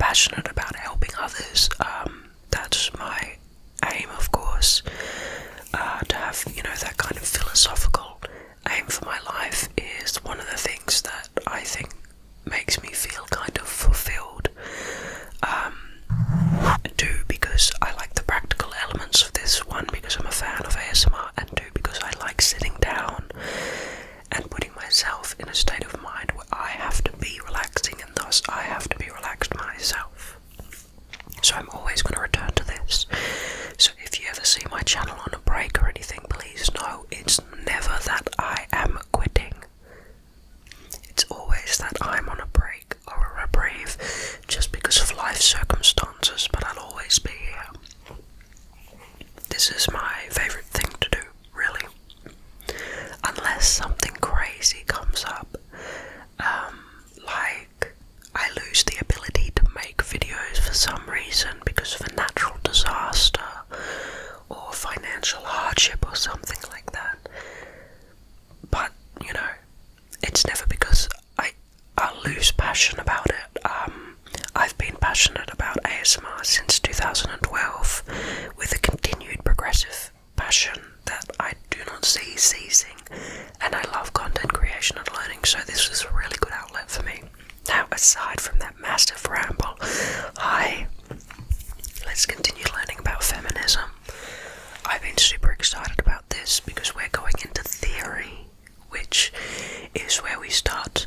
passionate about helping others. That's my aim, of course, to have, that kind of philosophical aim for my life is one of the things that I think makes me feel kind of fulfilled. Two, because I like the practical elements of this. One, because I'm a fan of ASMR, and two, because I like sitting down and putting myself in a state of mind where I have to be relaxing, and thus I have to be relaxed myself. So I'm always going to return to this. So if you ever see my channel on a break or anything, please know it's never that I am quitting. It's always that I'm on a break or a reprieve just because of life circumstances, but I'll always be here. This is my favourite thing to do, really. Unless something crazy comes up, like I lose the ability to make videos for some reason because of a natural disaster or financial hardship or something like that. But, it's never because I'll lose passion about it. I've been passionate about ASMR since 2012 with a continued progressive passion that I do not see ceasing, and I love content creation and learning, so this is a really good outlet for me. Now, aside from that massive ramble, let's continue learning about feminism. I've been super excited about this because we're going into theory, which is where we start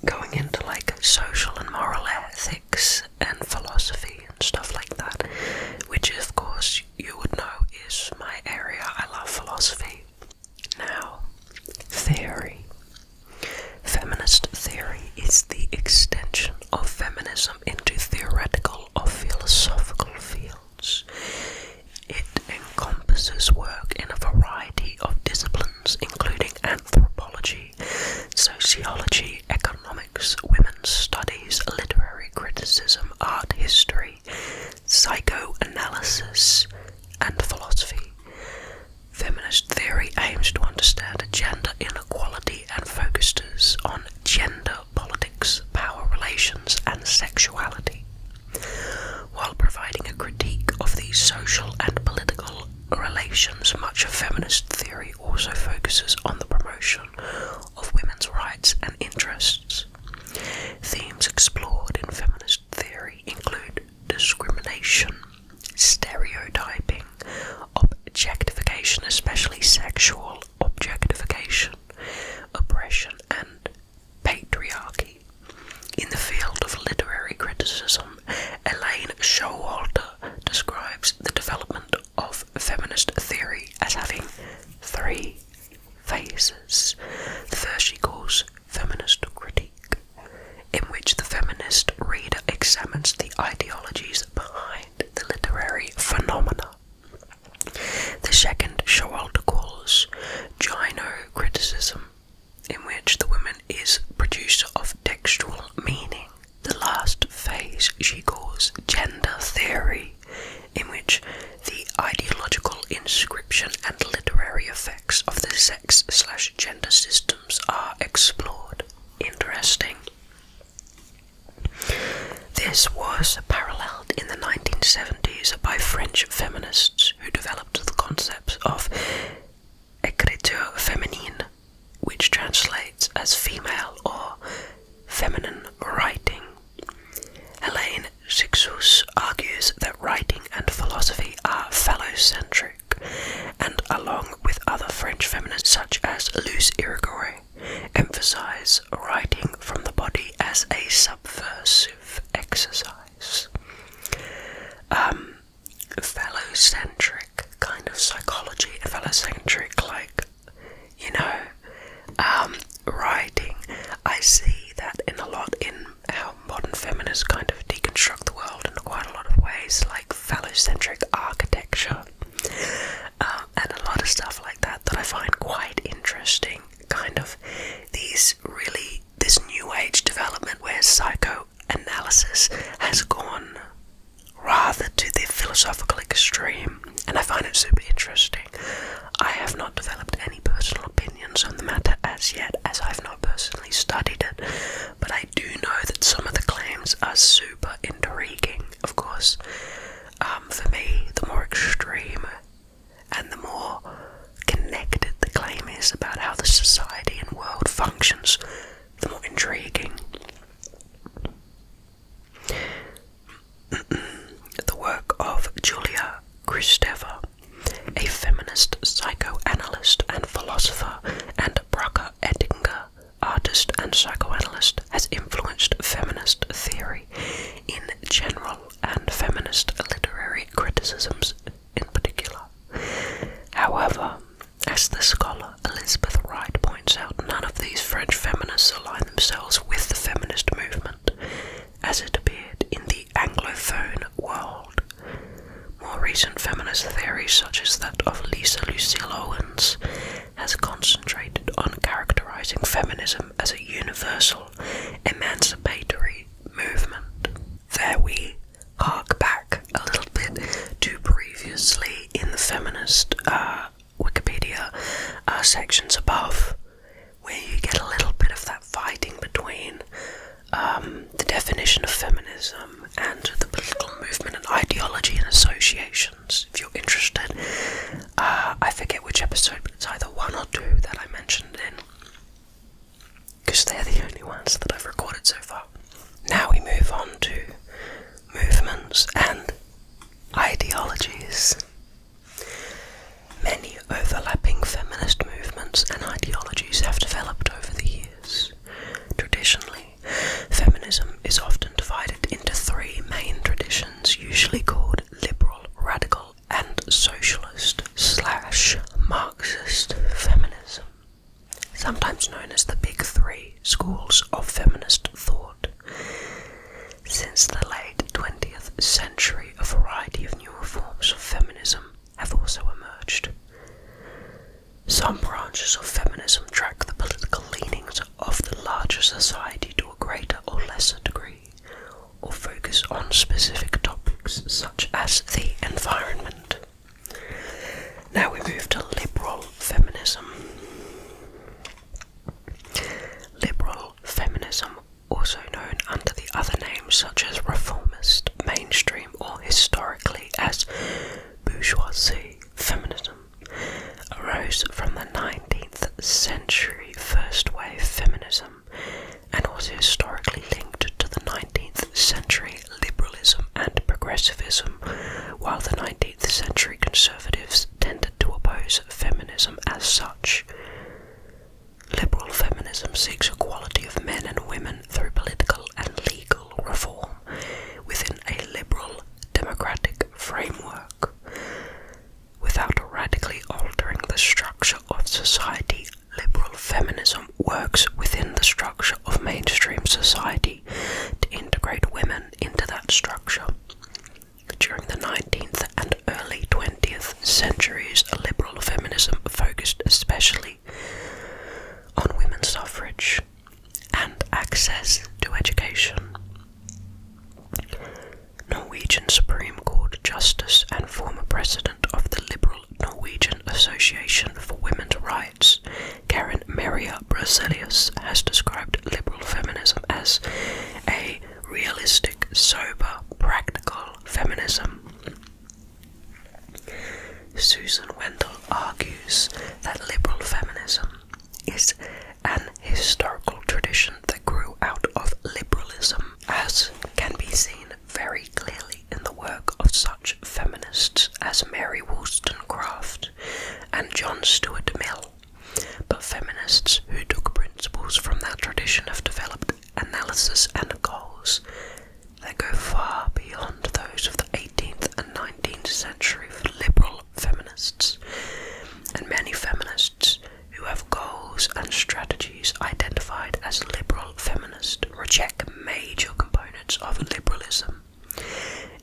going into like social and moral ethics and philosophy and stuff like that, which of course you would know is my area. I love philosophy. Now, theory. Feminist theory is the extension of feminism into theoretical or philosophical fields. It encompasses work in a variety of disciplines, including anthropology, sociology, economics, women's studies, literary criticism, art history, psychoanalysis, and philosophy. Feminist theory aims to understand gender inequality and focuses on gender politics, power relations, and sexuality, while providing a critique of these social and political relations. Much of feminist theory also focuses on the promotion of women's rights and interests. Themes explored in feminist theory include discrimination, stereotyping, objectification, especially sexual objectification, oppression, and patriarchy. In the field of literary criticism, Elaine Showalter describes the development of feminist theory as having three phases. The first she calls feminist critique, in which the feminist reader examines the ideologies behind the literary phenomena. The second Showalter calls gyno-criticism, in which the woman is producer of textual meaning. The last phase she calls gender theory, in which the ideological inscription and literary effects of the sex/gender systems are explored. Interesting. This was paralleled in the 1970s by French feminists who developed the concepts of écriture féminine, which translates as female or feminine writing. Helene Cixous argues that writing and philosophy are phallocentric, and along with other French feminists such as Luce Irigaray, emphasize writing from the body as a subversive exercise. Phallocentric kind of psychology, phallocentric like, writing. I see that in a lot in how modern feminists kind of deconstruct the world in quite a lot of ways, like phallocentric architecture, and a lot of stuff like that I find quite interesting. Kind of this new age development where psychoanalysis has gone rather to the philosophical extreme, and I find it super interesting. I have not developed any personal opinions on the matter as yet, as I've not personally studied it, but I do know that some of the claims are super intriguing. sections, the more intriguing. The work of Julia Kristeva, a feminist psychoanalyst and philosopher, and Bracha Ettinger, artist and psychoanalyst, has influenced feminist theory in general and feminist literary criticisms in particular. However, as the scholar Elizabeth Wright points out, none of these French feminists align themselves with the feminist movement as it appeared in the Anglophone world. More recent feminist theories, such as that of Lisa Lucille Owens, has concentrated on characterizing feminism as a universal, emancipatory movement. There we hark back a little bit to previously in the feminist Wikipedia sections above, where you get a little bit of that fighting between the definition of feminism and the political movement and ideology and associations. If you're interested, I forget which episode, but it's either 1 or 2 that I mentioned in, because they're the only ones that I've recorded so far. Now we move on to movements and ideologies. Many overlapping feminist movements and ideologies have developed over the years. Traditionally, feminism is often divided into 3 main traditions, usually called liberal, radical, and socialist/Marxist feminism, sometimes known as the Big 3 schools of feminist thought. Since the late 20th century, a variety of newer forms of feminism have also emerged. Some branches of feminism track the political leanings of the larger society to a greater or lesser degree, or focus on specific topics such as the environment. Now we move to liberal feminism. Liberal feminism, also known under the other names such as reformist, mainstream, or historically as bourgeoisie feminism, arose from the 19th century first wave feminism and was historically linked to the 19th century liberalism and progressivism, while the 19th century conservatives tended to oppose feminism as such. Liberal feminism seeks equality of men and women through political and legal reform within a liberal democratic framework. Without radically altering the structure of society, liberal feminism works within the structure of mainstream society to integrate women into that structure. During the 19th and early 20th centuries, liberal feminism focused especially on women's suffrage and access to education. Norwegian Supreme Court Justice and former president of the Liberal Norwegian Association for Women's Rights, Karen Maria Brasilius, has described liberal feminism as a realistic, sober, practical feminism. Susan Wendell argues that liberal feminism is an historical tradition that grew out of liberalism, as can be seen very clearly in the work of such feminists as Mary Wollstonecraft and John Stuart Mill. But feminists who took principles from that tradition have developed analysis and goals that go far beyond those of the 18th and 19th century liberal feminists. And many feminists who have goals and strategies identified as liberal feminist reject major components of liberalism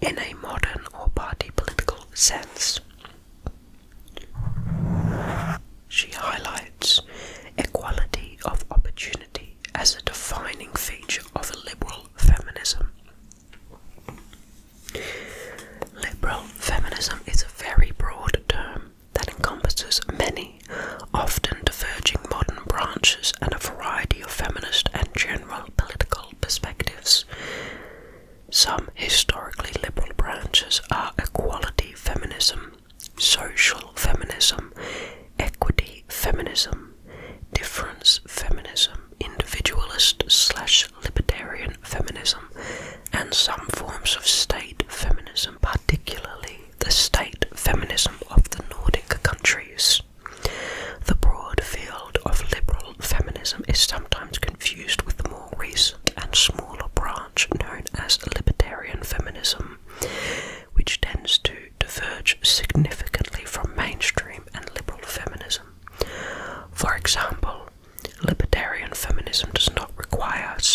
in a modern or party political sense. She highlights equality of opportunity as a defining feature of liberal feminism. Liberal feminism is a very broad term that encompasses many, often diverging modern branches and a variety of feminist and general political perspectives. Some historically liberal branches are equality feminism,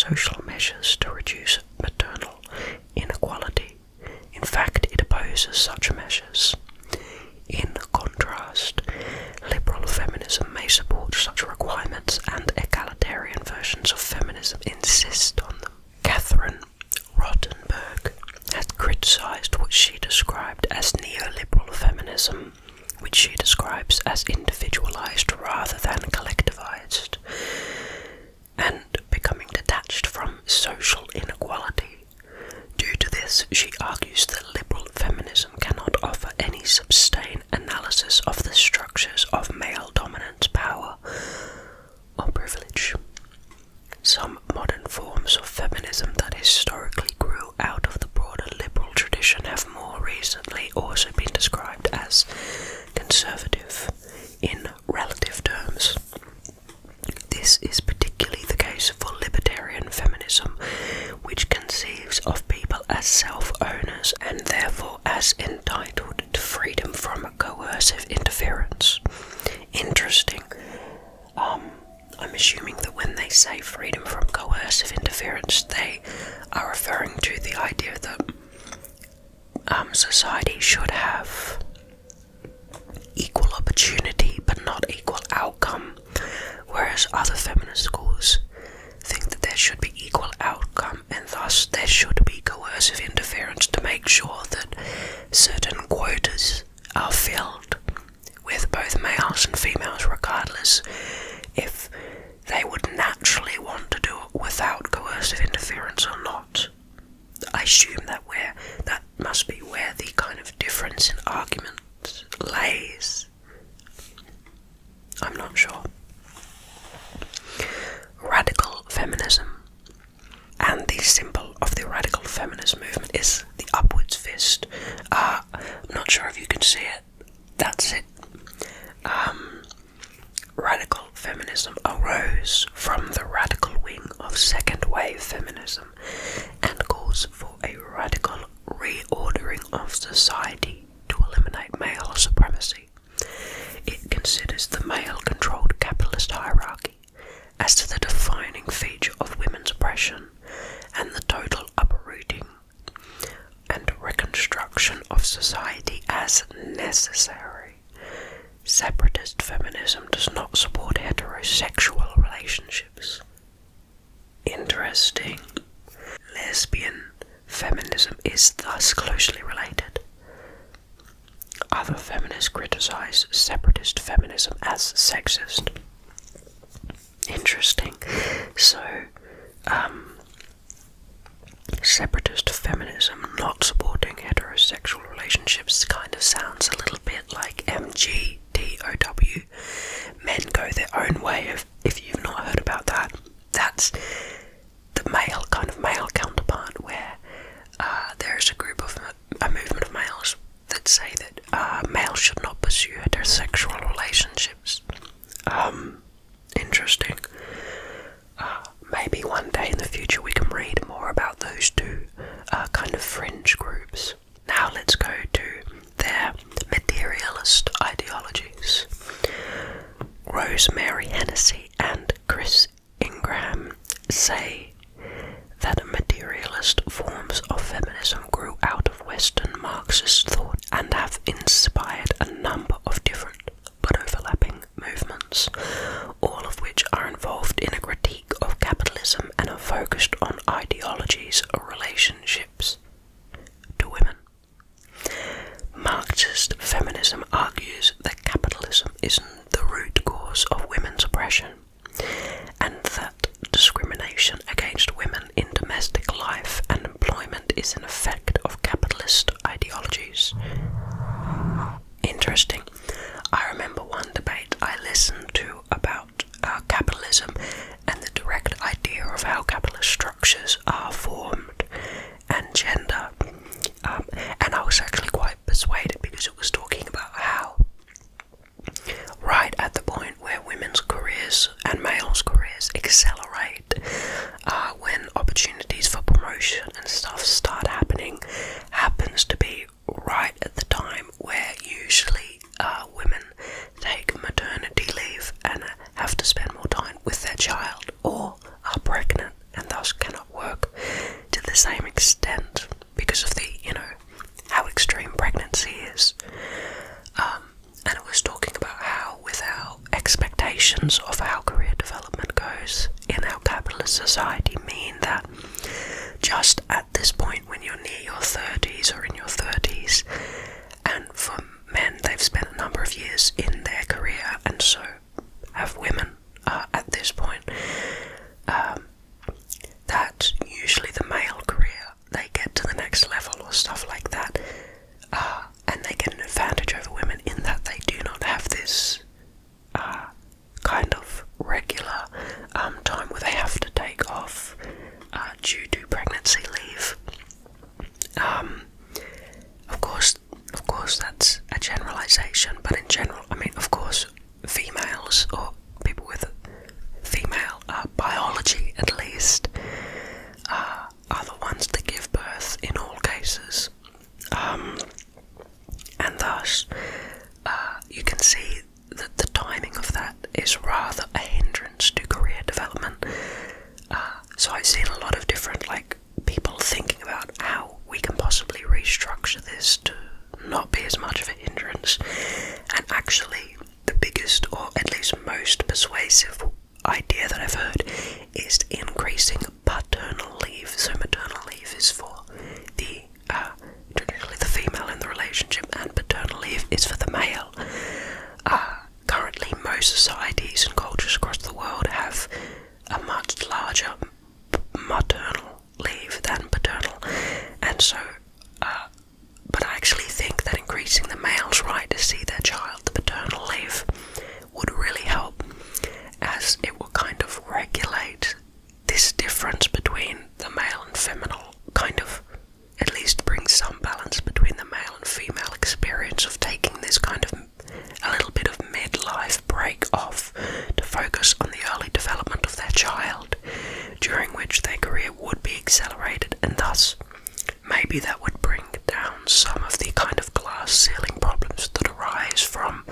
social measures to reduce maternal inequality. In fact, it opposes such measures. In contrast, liberal feminism may support such requirements, and egalitarian versions of feminism insist on them. Catherine Rottenberg has criticised what she described as neoliberal feminism, which she describes as individualised rather than collectivised, and becoming detached from social inequality. Due to this, she argues that liberal feminism cannot offer any sustained analysis of the structures of male dominance, power, or privilege. Some modern forms of feminism that historically grew out of the broader liberal tradition have more recently also been described as conservative in relative terms. This is particularly the case for libertarian feminism, which conceives of people as self-owners and therefore as entitled to freedom from coercive interference. Interesting. I'm assuming that when they say freedom from coercive interference, they are referring to the idea that society should have equal opportunity but not equal outcome, whereas other feminist schools think that there should be equal outcome and thus there should be coercive interference to make sure that certain quotas are filled with both males and females, regardless if they would naturally want to do it without coercive interference or not. I assume that must be where the kind of difference in argument lays. I'm not sure. Radical feminism. And the symbol of the radical feminist movement is the upwards fist. I'm not sure if you can see it. That's it. Radical feminism arose from the radical wing of second wave feminism and calls for a radical reordering of society to eliminate male supremacy. It considers the male-controlled capitalist hierarchy as the defining feature of women's oppression and the total uprooting and reconstruction of society as necessary. Separatist feminism does not support heterosexual relationships. Interesting. Lesbian feminism is thus closely related. Other feminists criticize separatist feminism as sexist. Interesting. So, separatist feminism not supporting heterosexual relationships kind of sounds a little bit like MGTOW, men go their own way. If you've not heard about that, that's the male counterpart, where there's a movement of males that say that males should not pursue heterosexual relationships. Interesting. Maybe one day in the future we can read more about those two kind of fringe groups. Now let's go to their materialist ideologies. Rosemary Hennessy and Chris Ingraham say that materialist forms of feminism grew out of Western Marxist thought and have inspired a number of different but overlapping movements, all of which are involved in a critique of capitalism and are focused on ideologies or relationships to women. Marxist feminism argues that capitalism is the root cause of women's oppression, and that discrimination against women in domestic life and employment is an effect of capitalist ideologies. Interesting. I remember one debate I listened to about capitalism and the direct idea of how capitalist structures are formed and gender, and I was actually quite persuaded because it was talking about how right at the point where women's careers and males' careers accelerate, when opportunities for promotion and stuff start happening, happens to be right at the time where usually women take maternity leave and have to spend more time with their child or are pregnant and thus society mean that just at this point when you're near your 30s or in your 30s, and for men they've spent a number of years in their career, and so have women at this point, that usually the male career, they get to the next level or stuff like that, and they get an advantage over women in that they do not have this kind of regular time where they have to take off due to pregnancy leave. Of course that's a generalization, but in general, I mean, of course, females or people with female biology at least are the ones that give birth in all cases, and thus you can see that the timing of that is rather a hindrance to career development. So I've seen a lot of different people thinking about how we can possibly restructure this to not be as much of a hindrance, and actually the biggest, or at least most persuasive idea that I've heard is increasing paternal leave. So maternal leave is for the traditionally the female in the relationship, and paternal leave is for the male. Currently most societies and cultures across the world have a much larger maternal leave than paternal, and so but I actually think that increasing the male's right to see their child, the paternal leave, would really help, as it will kind of regulate this difference between the male and feminine, kind of at least bring some balance between the male and female experience of taking this kind of a little bit of midlife break off to focus on the early development of their child, during which their career would be accelerated, and thus maybe that would bring down some of the kind of glass ceiling problems that arise from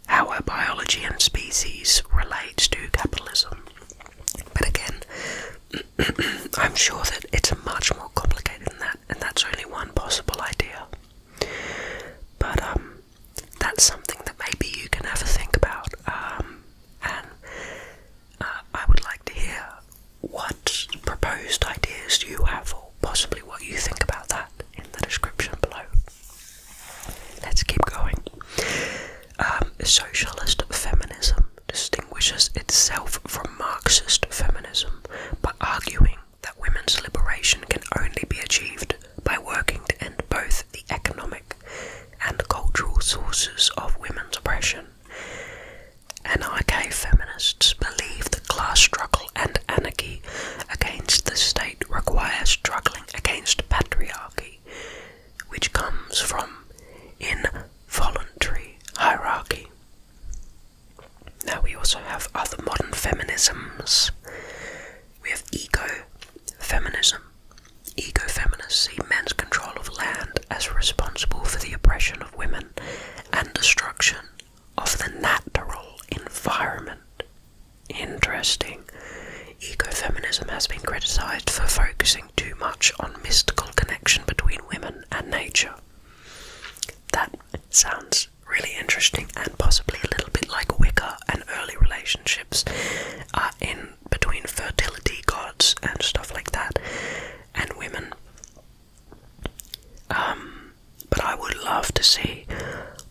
how our biology and species relates to capitalism. But again, I'm sure that it's much more complicated than that, and that's only one possible idea. But that's something that maybe you can have a think about, and I would like to hear what proposed ideas you have, or possibly what you think about that, in the description below. Let's keep going. Socialist feminism distinguishes itself from Marxist feminism by arguing that women's liberation can only be achieved by working to end both the economic and cultural sources of women's oppression. Anarcho feminists believe that class struggle and anarchy against the state requires struggling against patriarchy, which comes from involuntary hierarchy. Now we also have other modern feminisms. We have ecofeminism. Ecofeminists see men's control of land as responsible for the oppression of women and destruction of the natural environment. Interesting. Ecofeminism has been criticized for focusing too much on mystical connection between women and nature. That sounds really interesting, and possibly a little bit like Wicca and early relationships in between fertility gods and stuff like that, and women. But I would love to see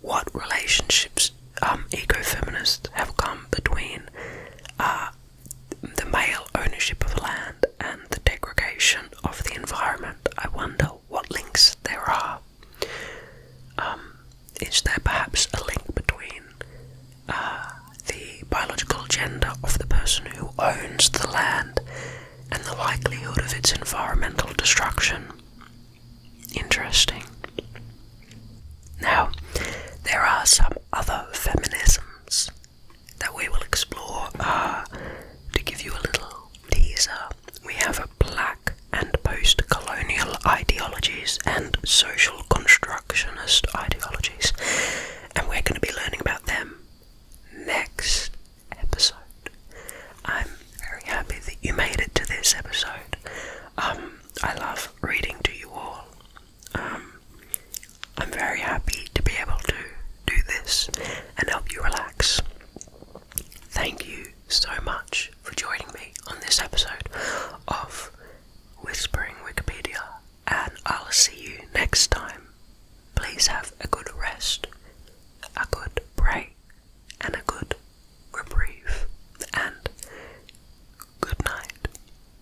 what relationships ecofeminists have come between the male ownership of land and the degradation of the environment. I wonder what links there are. Is there perhaps a link between the biological gender of the person who owns the land and the likelihood of its environmental destruction? Interesting. Now, there are some other feminisms that we will explore. To give you a little teaser, we have a black and post-colonial ideologies and social constructionist ideologies, and we're going to be learning about them next episode. I'm very happy that you made it to this episode. I love reading to you all. I'm very happy to be able to do this next time.